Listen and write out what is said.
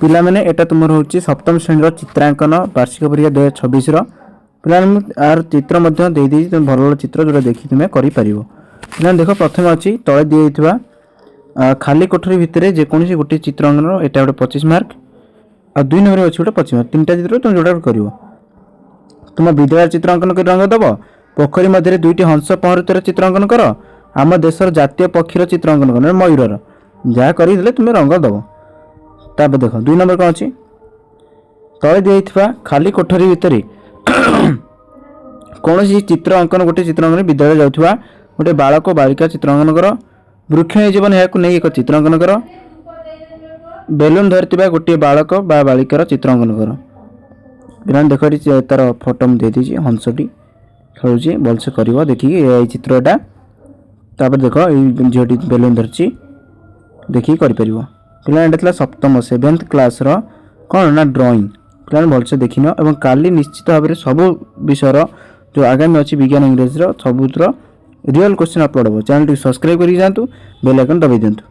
ପିଲାମାନେ ଏଟା ତୁମର ହେଉଛି ସପ୍ତମ ଶ୍ରେଣୀର ଚିତ୍ରାଙ୍କନ ବାର୍ଷିକ ପରୀକ୍ଷା 2026ର ପିଲାମାନେ ଆର ଚିତ୍ର ମଧ୍ୟ ଦେଇଦେଇଛି। ତୁମେ ଭଲ ଭଲ ଚିତ୍ର ଯେଉଁଟା ଦେଖି ତୁମେ କରିପାରିବ। ପିଲାମାନେ ଦେଖ ପ୍ରଥମେ ଅଛି ତଳେ ଦିଆଯାଇଥିବା ଖାଲି କୋଠରୀ ଭିତରେ ଯେକୌଣସି ଗୋଟିଏ ଚିତ୍ର ଅଙ୍କନ ଏଇଟା ଗୋଟେ 25 ମାର୍କ ଆଉ 2 ନମ୍ବରରେ ଅଛି ଗୋଟେ 25 ମାର୍କ। ତିନିଟା ଚିତ୍ର ତୁମେ ଯେଉଁଟା କରିବ। ତୁମ ବିଦ୍ୟାଳୟ ଚିତ୍ର ଅଙ୍କନ କରି ରଙ୍ଗ ଦେବ। ପୋଖରୀ ମଧ୍ୟରେ 2ଟି ହଂସ ପହଁରୁଥିବାର ଚିତ୍ର ଅଙ୍କନ କର। ଆମ ଦେଶର ଜାତୀୟ ପକ୍ଷୀର ଚିତ୍ର ଅଙ୍କନ କର ମୟୂରର। ଯାହା କରିଦେଲେ ତୁମେ ରଙ୍ଗ ଦେବ। ତାପରେ ଦେଖ 2 ନମ୍ବର କ'ଣ ଅଛି ତଳେ ଦିଆଯାଇଥିବା ଖାଲି କୋଠରୀ ଭିତରେ କୌଣସି ଚିତ୍ର ଅଙ୍କନ ଗୋଟେ ଚିତ୍ର ଅଙ୍କନ ବିଦ୍ୟାଳୟ ଯାଉଥିବା ଗୋଟେ ବାଳକ ବାଳିକା ଚିତ୍ର ଅଙ୍କନ କର। ବୃକ୍ଷ ଜୀବନ ଏହାକୁ ନେଇ ଏକ ଚିତ୍ର ଅଙ୍କନ କର। ବେଲୁନ ଧରିଥିବା ଗୋଟିଏ ବାଳକ ବା ବାଳିକାର ଚିତ୍ର ଅଙ୍କନ କର। ପିଲାମାନେ ଦେଖ ଏଠି ତାର ଫଟୋ ମୁଁ ଦେଇଦେଇଛି ହଂସଟି ଖେଳୁଛି ଭଲସେ କରିବ ଦେଖିକି ଏଇ ଚିତ୍ର ଏଟା। ତାପରେ ଦେଖ ଏଇ ଝିଅଟି ବେଲୁନ ଧରିଛି ଦେଖିକି କରିପାରିବ। ପିଲାମାନେ ଏଟା ଥିଲା ସପ୍ତମ 7th କ୍ଲାସ୍ର କ'ଣ ନା ଡ୍ରଇଂ। ପିଲାମାନେ ଭଲସେ ଦେଖିନିଅ ଏବଂ କାଲି ନିଶ୍ଚିତ ଭାବରେ ସବୁ ବିଷୟର ଯେଉଁ ଆଗାମୀ ଅଛି ବିଜ୍ଞାନ ଇଂରାଜୀର ସବୁଥିର ରିଅଲ୍ କ୍ୱେଶ୍ଚିନ୍ ଅପଲୋଡ଼ ହେବ। ଚ୍ୟାନେଲଟିକୁ ସବସ୍କ୍ରାଇବ୍ କରିକି ଯାଆନ୍ତୁ, ବେଲ୍ ଆଇକନ୍ ଦବାଇ ଦିଅନ୍ତୁ।